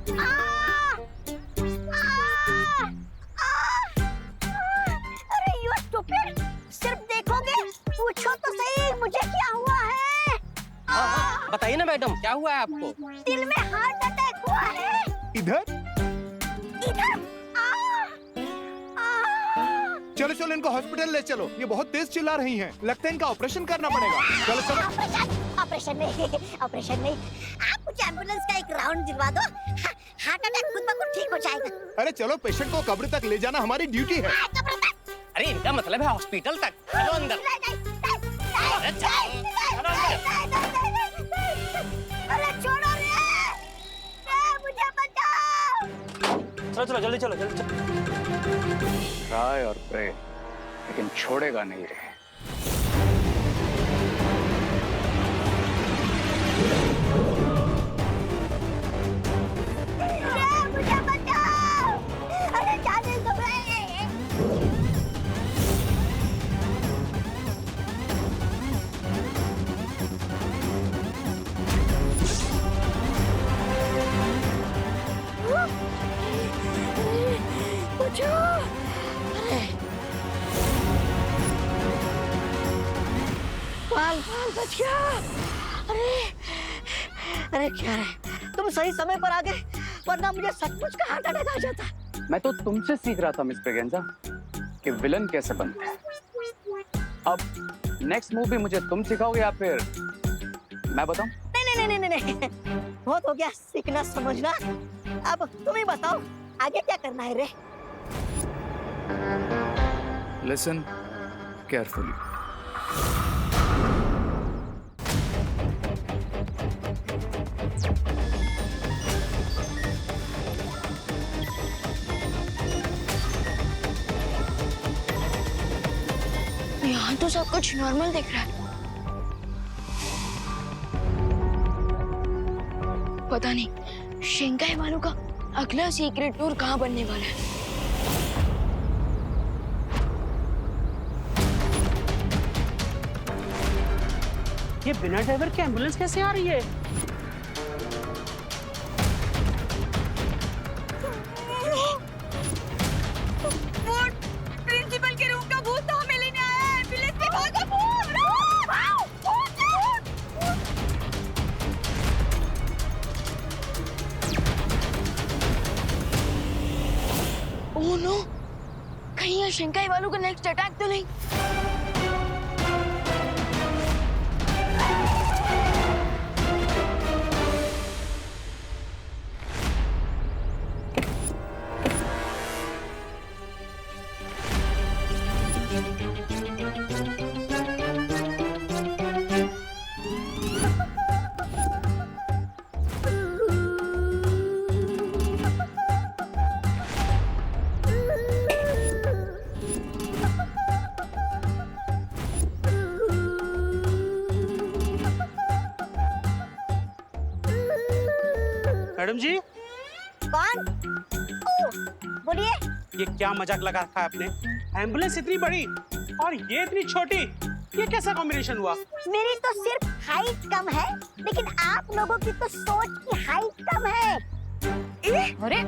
आ, आ, आ, अरे you stupid, सिर्फ देखोगे? पूछो तो सही मुझे क्या हुआ है? बताइए ना मैडम, क्या हुआ है आपको? दिल में हार्ट अटैक हुआ है। इधर इधर चलो चलो, इनको हॉस्पिटल ले चलो। ये बहुत तेज चिल्ला रही हैं। लगता है इनका ऑपरेशन करना पड़ेगा। चलो चलो। ऑपरेशन नहीं, ऑपरेशन नहीं। आप मुझे एम्बुलेंस का एक राउंड दिलवा दो। हार्ट अटैक खुद ब खुद ठीक हो जाएगा। अरे चलो, पेशेंट को कब्र तक ले जाना हमारी ड्यूटी है। अरे इनका मतलब है हॉस्पिटल तक। चलो अंदर। अरे चलो अरे छोड़ो रे, मुझे बचाओ। चलो चलो, जल्दी चलो, जल्दी चलो। ट्राई और प्रे, लेकिन छोड़ेगा नहीं रे। मुझे बचाओ। अरे जाने दो रे। बचाओ। बाल बच गया। अरे क्या है, तुम सही समय पर आ गए, वरना मुझे सचमुच का हार्ट अटैक आ जाता। मैं तो तुमसे सीख रहा था मिस ब्रिगेंजा कि विलन कैसे बनते हैं। अब नेक्स्ट मूव भी मुझे तुम सिखाओगे या फिर मैं बताऊं? नहीं नहीं नहीं नहीं नहीं, बहुत हो गया सीखना समझना। अब तुम ही बताओ आगे क्या करना है रे। Listen carefully. यहाँ तो सब कुछ नॉर्मल दिख रहा है। पता नहीं शेंगाई वालों का अगला सीक्रेट टूर कहाँ बनने वाला है। ये बिना ड्राइवर की एम्बुलेंस कैसे आ रही है? प्रिंसिपल के रूम का भूत तो हमें लेने आया है। एम्बुलेंस में भागो, भूत! ओह नो, कहीं ये शेंगाई वालों का नेक्स्ट अटैक तो नहीं? मैडम जी, कौन? बोलिए। ये क्या मजाक लगा रखा है आपने? एम्बुलेंस इतनी बड़ी और ये इतनी छोटी, ये कैसा कॉम्बिनेशन हुआ? मेरी तो सिर्फ हाइट कम है, लेकिन आप लोगों की तो सोच की हाइट कम है। अरे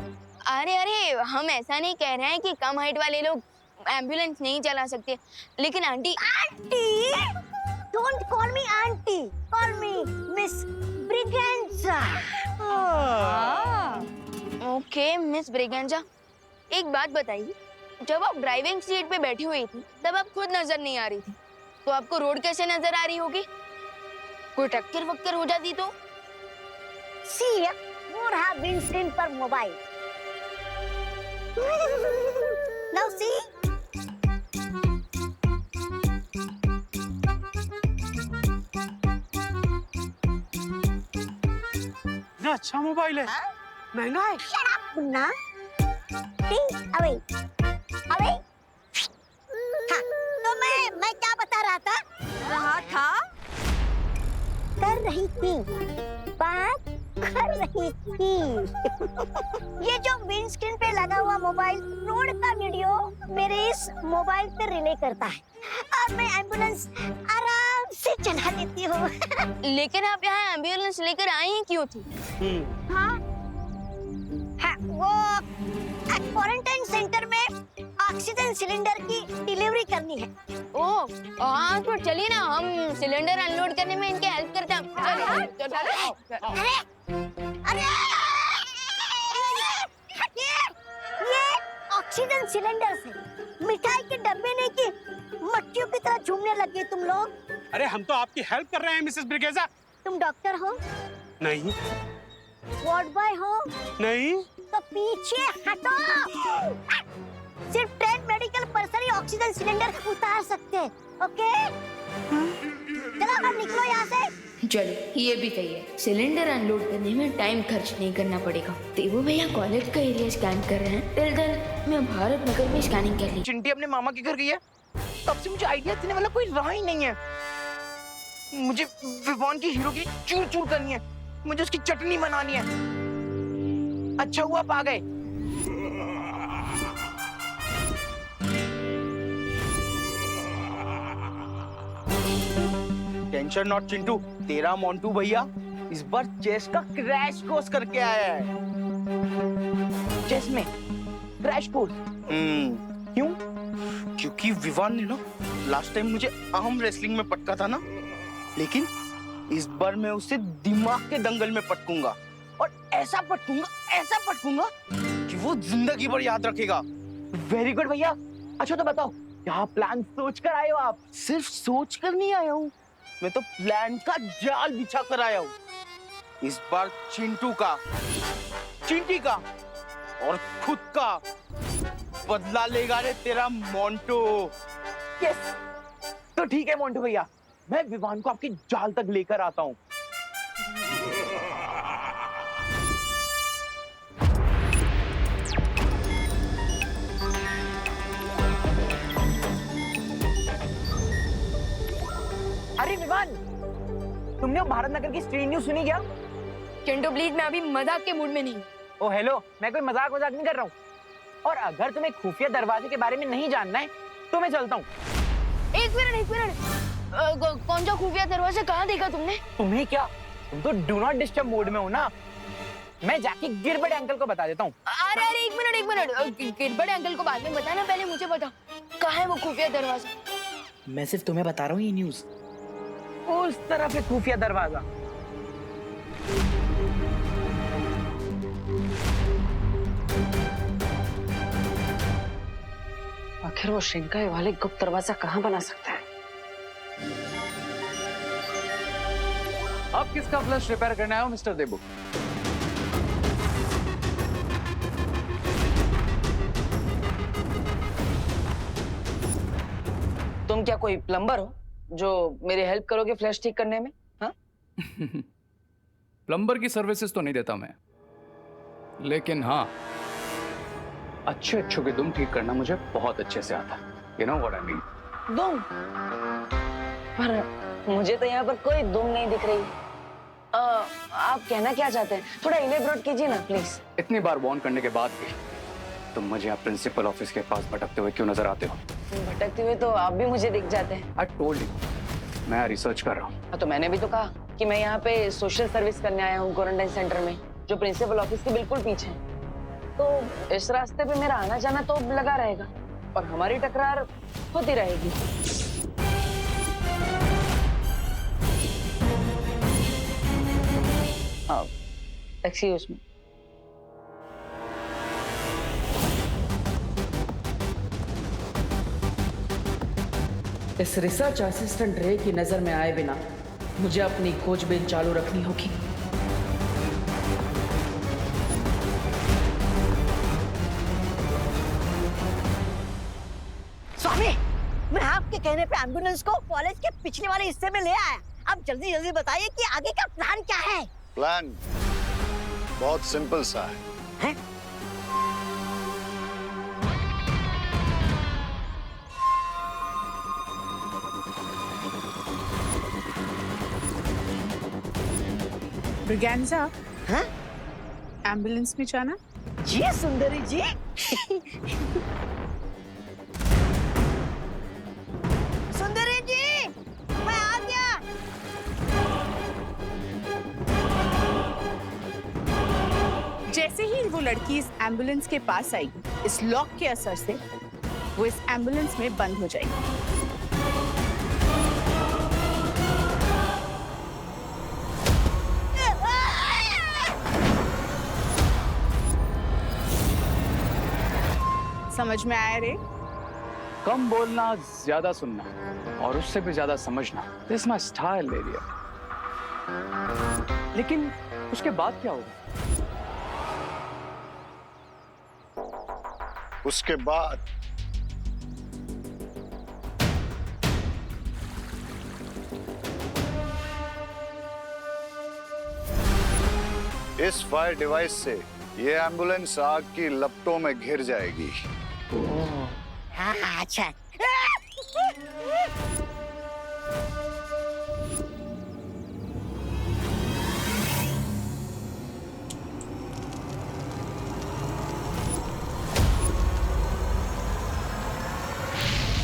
अरे अरे, हम ऐसा नहीं कह रहे हैं कि कम हाइट वाले लोग एम्बुलेंस नहीं चला सकते, लेकिन aunty. Aunty? Don't call me aunty, call me miss Braganza. Okay miss Braganza, एक बात बताइए, जब आप ड्राइविंग सीट पे बैठी हुई थी तब आप खुद नजर नहीं आ रही थी, तो आपको रोड कैसे नजर आ रही होगी? कोई टक्कर वक्कर हो जाती तो? सी, वो रहा विंडस्क्रीन पर मोबाइल। Now see. इतना अच्छा मोबाइल है, महंगा है। Shut up, Munna. Think away, away। हाँ, तो मैं क्या बता रहा था? कर रही थी, बात कर रही थी। ये जो विंडस्क्रीन पे लगा हुआ मोबाइल रोड का वीडियो मेरे इस मोबाइल पे रिले करता है और मैं एम्बुलेंस आराम से चला लेती हूँ। लेकिन आप यहाँ एम्बुलेंस लेकर आई ही क्यों थी? हाँ, हाँ, वो क्वारंटाइन सेंटर में ऑक्सीजन सिलेंडर की डिलीवरी करनी है। ओ हाँ तो चलिए ना, हम सिलेंडर अनलोड करने में इनके हेल्प करते हैं। चलिए। अरे ये ऑक्सीजन सिलेंडर से मिठाई के डब्बे नहीं की मक्खियों की तरह झूमने लगे तुम लोग। अरे हम तो आपकी हेल्प कर रहे हैं मिसेस ब्रिगेंजा। तुम डॉक्टर हो? नहीं। वार्ड बॉय हो? नहीं। तो पीछे हटो। सिर्फ ट्रेन मेडिकल पर्सन ही ऑक्सीजन सिलेंडर उतार सकते हैं, ओके? चलो अब निकलो यहाँ से। चलो ये भी सही है, सिलेंडर अनलोड करने में टाइम खर्च नहीं करना पड़ेगा। देवो भैया कॉलेज का एरिया स्कैन कर रहे हैं, टिल देन मैं भारत नगर में स्कैनिंग कर ली। चिंटी अपने मामा के घर गई है, तब से मुझे आइडिया देने वाला कोई रहा ही नहीं है। मुझे विवान की हीरो की चूर चूर करनी है, मुझे उसकी चटनी बनानी है। अच्छा हुआ आप आ गए। टेंशन नॉट चिंटू, तेरा मोंटू भैया इस बार चेस का क्रैश कोर्स करके आया है। चेस में क्रैश कोर्स? क्यों? क्योंकि विवान ने ना लास्ट टाइम मुझे आर्म रेसलिंग में पटका था ना, लेकिन इस बार मैं उसे दिमाग के दंगल में पटकूंगा और ऐसा पटकूंगा कि वो जिंदगी भर याद रखेगा। वेरी गुड भैया। अच्छा तो बताओ, क्या प्लान सोच कर आए हो आप? सिर्फ सोच कर नहीं आया हूँ, मैं तो प्लान का जाल बिछा कर आया हूँ। इस बार चिंटू का, चिंटी का और खुद का बदला लेगा रे तेरा मोंटू। यस, तो ठीक है मोंटू भैया, मैं विवान को आपके जाल तक लेकर आता हूँ। अरे विवान, तुमने वो भारत नगर की स्ट्रीट न्यूज सुनी क्या? चिंटू प्लीज, मैं अभी मजाक के मूड में नहीं हूँ। ओ हेलो, मैं कोई मजाक नहीं कर रहा हूँ। और अगर तुम्हें खुफिया दरवाजे के बारे में नहीं जानना है तो मैं चलता हूँ। एक मिनट, कौन सा खुफिया दरवाजा कहाँ देखा तुमने? तुम्हें क्या, तुम तो डू नॉट डिस्टर्ब मोड में हो ना। मैं जाके गिरबड़े अंकल को बता देता हूँ। अरे एक मिनट, गिरबड़े अंकल को बाद में बताना, पहले मुझे बता कहाँ है वो खुफिया दरवाजा? मैं सिर्फ तुम्हें बता रहा हूँ ये न्यूज। उस तरफ है खुफिया दरवाजा। आखिर वो श्रृंगाई वाले गुप्त दरवाजा कहाँ बना सकता है? अब किसका फ्लश रिपेयर करना है मिस्टर देबू? तुम क्या कोई प्लम्बर हो जो मेरी हेल्प करोगे फ्लैश ठीक करने में? हाँ? प्लम्बर की सर्विसेज तो नहीं देता मैं, लेकिन हाँ अच्छे अच्छों के दुम ठीक करना मुझे बहुत अच्छे से आता है। You know what I mean? दुम? पर मुझे तो यहाँ पर कोई दुम नहीं दिख रही। आप कहना क्या चाहते हैं? थोड़ा इलेबोरेट कीजिए ना प्लीज। इतनी बार वार्न करने के बाद भी तुम मुझे यहाँ प्रिंसिपल ऑफिस के पास भटकते हुए क्यों नजर आते हो? भटकते हुए तो आप भी मुझे दिख जाते हैं। I told you, मैं रिसर्च कर रहा हूँ। तो मैंने भी तो कहा कि मैं यहाँ पे सोशल सर्विस करने आया हूँ क्वारंटाइन सेंटर में, जो प्रिंसिपल ऑफिस के बिल्कुल पीछे है। तो इस रास्ते पे मेरा आना जाना तो लगा रहेगा और हमारी टकरार होती रहेगी। Excuse me. इस रिसर्च असिस्टेंट रे की नजर में आए बिना मुझे अपनी खोजबीन चालू रखनी होगी। स्वामी, मैं आपके कहने पे एम्बुलेंस को कॉलेज के पिछले वाले हिस्से में ले आया। अब जल्दी जल्दी बताइए कि आगे का प्लान क्या है? प्लान बहुत सिंपल सा है। ब्रिगेंजा, हाँ? एम्बुलेंस में जाना? जी सुंदरी जी। सुंदरी जी, मैं आ गया। जैसे ही वो लड़की इस एम्बुलेंस के पास आई, इस लॉक के असर से वो इस एम्बुलेंस में बंद हो जाएगी। समझ में आया रे? कम बोलना, ज्यादा सुनना और उससे भी ज्यादा समझना, दिस माय स्टाइल लेडी। लेकिन उसके बाद क्या होगा? उसके बाद इस फायर डिवाइस से ये एम्बुलेंस आग की लपटों में घिर जाएगी। हाँ अच्छा।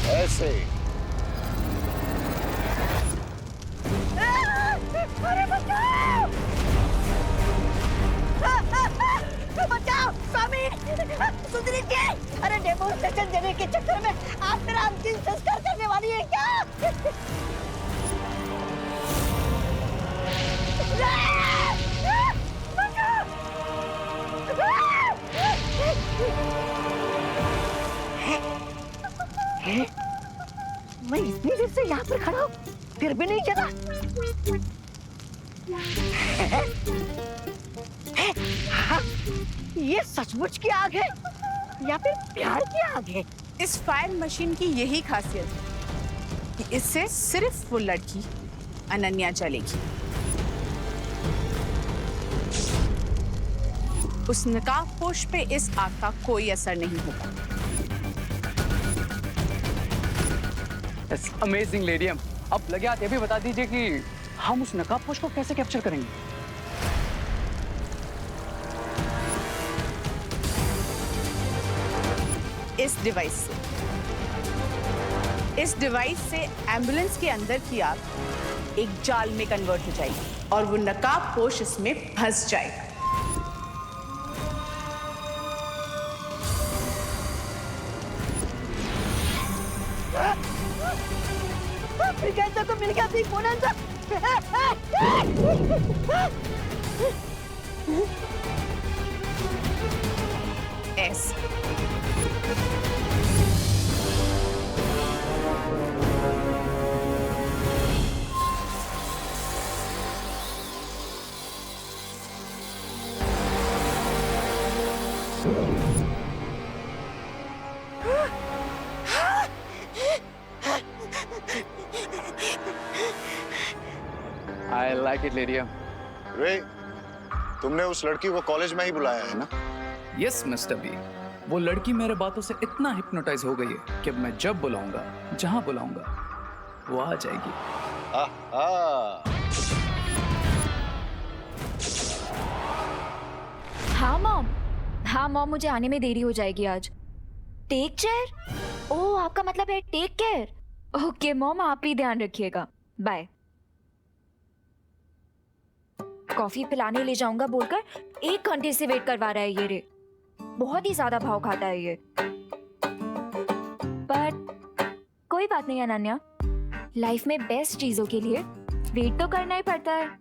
ऐसे अरे बचाओ! बचाओ स्वामी, सुन लीजिए। अरे डेमोन्स्ट्रेशन देने के चक्कर में आप मेरा अंतिम संस्कार करने वाली है क्या? मैं इतनी देर से यहाँ पर खड़ा हूँ, फिर भी नहीं चला। ये सचमुच की आग है या फिर प्यार की आग है? इस फायर मशीन की यही खासियत है कि इससे सिर्फ वो लड़की अनन्या जलेगी। उस नकाबपोश पे इस आग का कोई असर नहीं होगा। अमेजिंग लेडियम। अब लगे हाथ ये भी बता दीजिए कि हम उस नकाबपोश को कैसे कैप्चर करेंगे? इस डिवाइस से एम्बुलेंस के अंदर की आग एक जाल में कन्वर्ट हो जाएगी और वो नकाबपोश इसमें फंस जाएगा। ब्रिगेंजा को मिल गया थी bonanza. As I like it, लेडियम। रे, तुमने उस लड़की को कॉलेज में ही बुलाया है ना? यस मिस्टर बी, वो लड़की मेरे बातों से इतना हिप्नोटाइज हो गई है कि मैं जब बुलाऊंगा, जहां बुलाऊंगा, वो आ जाएगी। हाँ मॉम, मुझे आने में देरी हो जाएगी आज। Take care? ओह, आपका मतलब है टेक केयर। ओके मॉम, आप ही ध्यान रखिएगा। बाय। कॉफी पिलाने ले जाऊंगा बोलकर 1 घंटे से वेट करवा रहा है ये रे। बहुत ही ज्यादा भाव खाता है ये। पर कोई बात नहीं अनन्या, लाइफ में बेस्ट चीजों के लिए वेट तो करना ही पड़ता है।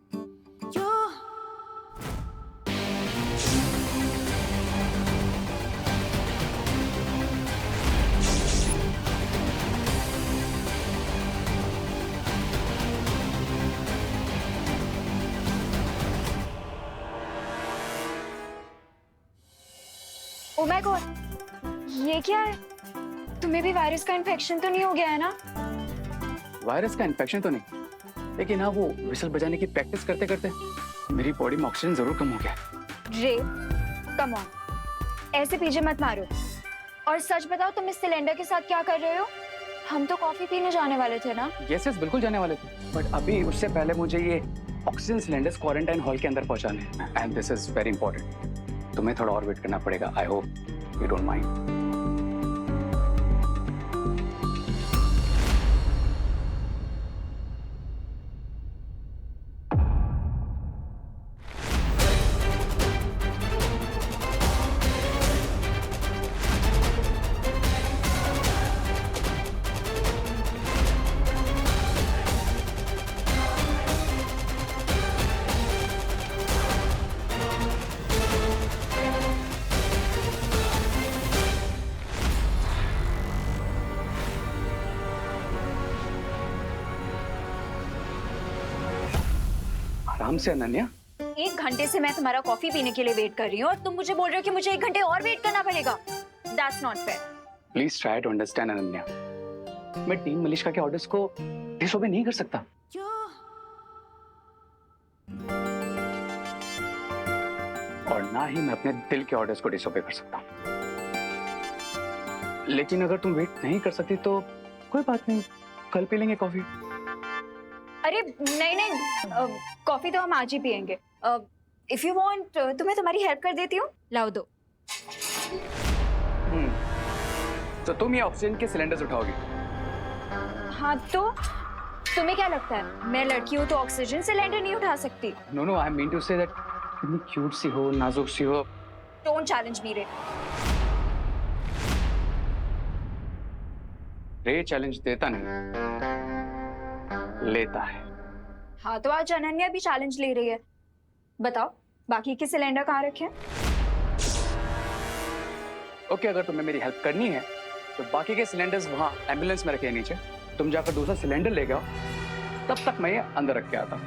ओह माय गॉड, ये क्या है? तुम्हें भी वायरस का इन्फेक्शन तो नहीं हो गया है ना? वायरस का इन्फेक्शन तो नहीं, लेकिन हाँ वो विसल बजाने की प्रैक्टिस करते करते मेरी बॉडी में ऑक्सीजन जरूर कम हो गया। रे, कम ऑन, ऐसे पीछे मत मारो। और सच बताओ, तुम इस सिलेंडर के साथ क्या कर रहे हो? हम तो कॉफी पीने जाने वाले थे ना? यस बिल्कुल जाने वाले थे, बट अभी उससे पहले मुझे ये ऑक्सीजन सिलेंडर्स क्वारंटाइन हॉल के अंदर पहुंचाने हैं, and this is very important. तुम्हें थोड़ा और वेट करना पड़ेगा। I hope you don't mind. आराम से अनन्या। 1 घंटे से मैं तुम्हारा कॉफी पीने के लिए वेट कर रही हूँ और तुम मुझे बोल रहे हो कि मुझे 1 घंटे और वेट करना पड़ेगा। That's not fair. Please try to understand Ananya. मैं टीम मलिश्का के ऑर्डर्स को डिसओबे नहीं कर सकता। और ना ही मैं अपने दिल के ऑर्डर्स को डिसओबे कर सकता। लेकिन अगर तुम वेट नहीं कर सकती तो कोई बात नहीं, कल पी लेंगे कॉफी। अरे नहीं, कॉफी तो हम आज ही पियेंगे। इफ यू वांट तो मैं तुम्हारी हेल्प कर देती हूँ, लाओ दो। तो तुम ये ऑक्सीजन के सिलेंडर्स उठाओगी? हाँ, तो तुम्हें क्या लगता है मैं लड़की हूँ तो ऑक्सीजन सिलेंडर नहीं उठा सकती? No, I mean to say that कितनी क्यूट सी हो, नाजुक सी हो। डोंट चैलेंज मी रे। रे चैलेंज देता नहीं, लेता है। हाँ, तो आज अनन्या भी चैलेंज ले रही है। बताओ बाकी के सिलेंडर कहाँ रखे हैं? ओके, अगर तुम्हें मेरी हेल्प करनी है तो बाकी के सिलेंडर्स वहाँ एम्बुलेंस में रखे हैं नीचे। तुम जाकर दूसरा सिलेंडर ले आओ, तब तक मैं ये अंदर रख के आता।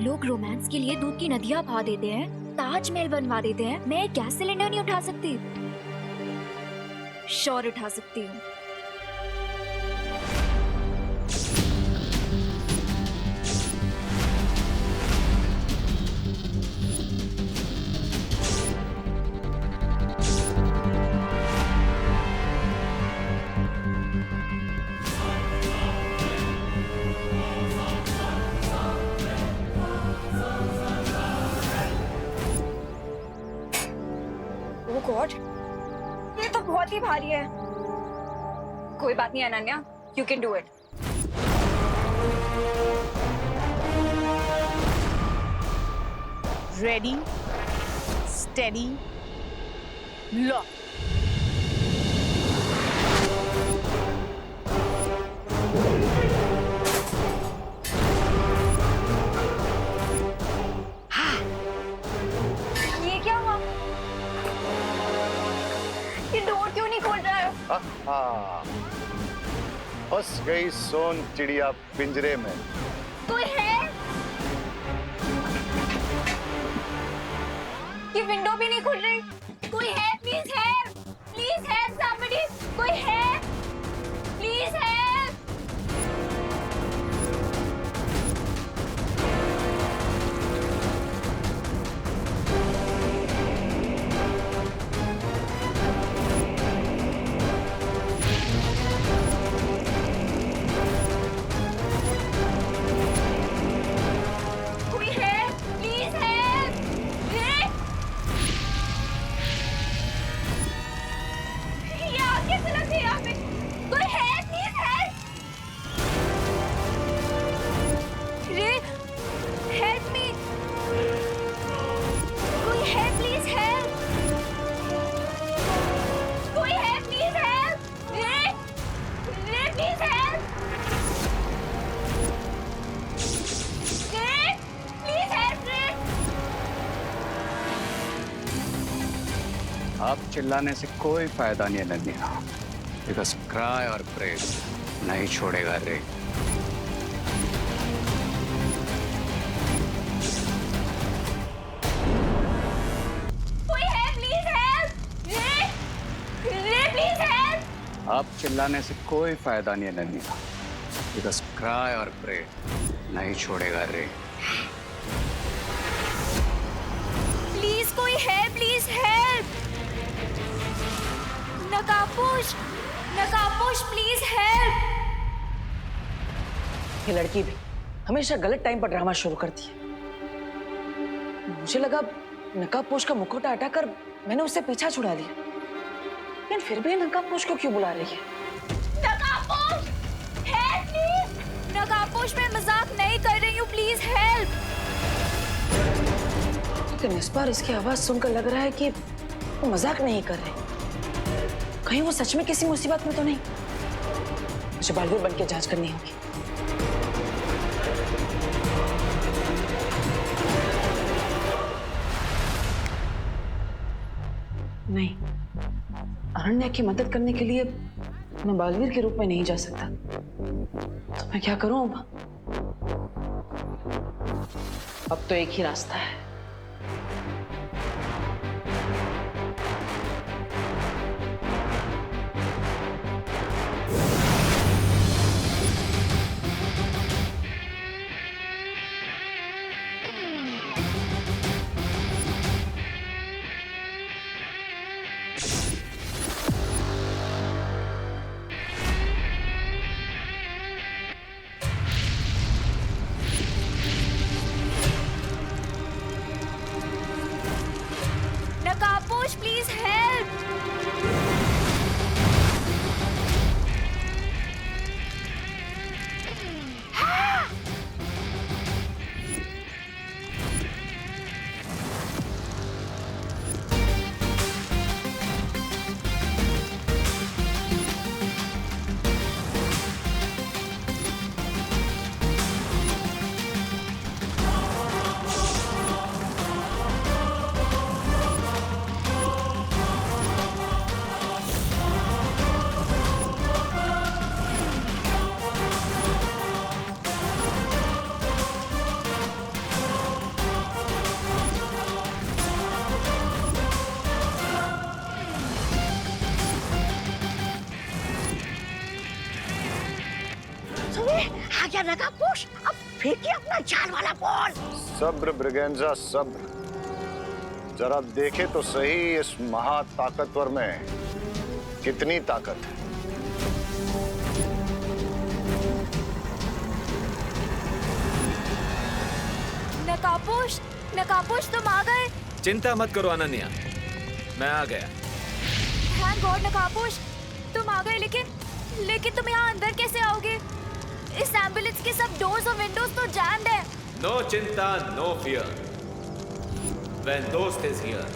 लोग रोमांस के लिए दूध की नदियां बहा देते हैं, ताजमहल बनवा देते हैं। मैं गैस सिलेंडर नहीं उठा सकती? श्योर उठा सकती हूँ। गॉड, ये तो बहुत ही भारी है। कोई बात नहीं Ananya, you can do it. Ready, steady, lock. ये क्या हुआ? ये डोर क्यों नहीं खोल रहा है? फंस गई सोन चिड़िया पिंजरे में। कोई है? ये विंडो भी नहीं खुल रही। कोई है? Please help somebody. कोई है? Please help. कोई है? Please help. ये आग कैसे लग गई यहाँ पे? कोई है? Please help. रे, हेल्प मी। कोई है? Please help. कोई है? Please help. रे, प्लीज हेल्प। रे, प्लीज हेल्प रे। अब चिल्लाने से कोई फायदा नहीं है नन्या, बिकॉज क्राई और प्रे नहीं छोड़ेगा रे। कोई है? Please help. रे, प्लीज हेल्प। अब चिल्लाने से कोई फायदा नहीं है नन्या, बिकॉज क्राई और प्रे नहीं छोड़ेगा रे। प्लीज कोई है? Please help. नकाबपोश प्लीज हेल्प। ये लड़की भी हमेशा गलत टाइम पर ड्रामा शुरू करती है। मुझे लगा नकाबपोश का मुखौटा हटाकर मैंने उससे पीछा छुड़ा लिया, लेकिन फिर भी नकाबपोश को क्यों बुला रही है? नकाबपोश, हेल्प प्लीज। नकाबपोश मैं मजाक नहीं कर रही हूँ, प्लीज हेल्प। लेकिन इस बार इसकी आवाज सुनकर लग रहा है कि वो मजाक नहीं कर रहे। कहीं वो सच में किसी मुसीबत में तो नहीं। मुझे बालवीर बन के जांच करनी होगी। नहीं, अरण्या की मदद करने के लिए मैं बालवीर के रूप में नहीं जा सकता। तो मैं क्या करूं अब तो एक ही रास्ता है। नकाबपोश प्लीज हेल्प। आ गया नकाबपोश, अब फेंकिए अपना जाल वाला बॉल। सब्र ब्रिगेंजा सब्र। जरा देखे तो सही इस महा ताकतवर में कितनी ताकत है। नकाबपोश, नकाबपोश तुम आ गए। चिंता मत करो अनन्या, मैं आ गया। थैंक गॉड नकाबपोश, तुम आ गए। लेकिन तुम यहाँ अंदर कैसे आओगे? इस एम्बुलेंस के सब डोर्स और विंडोज तो जैम्ड है। नो चिंता, नो फियर। When दोस्त is here,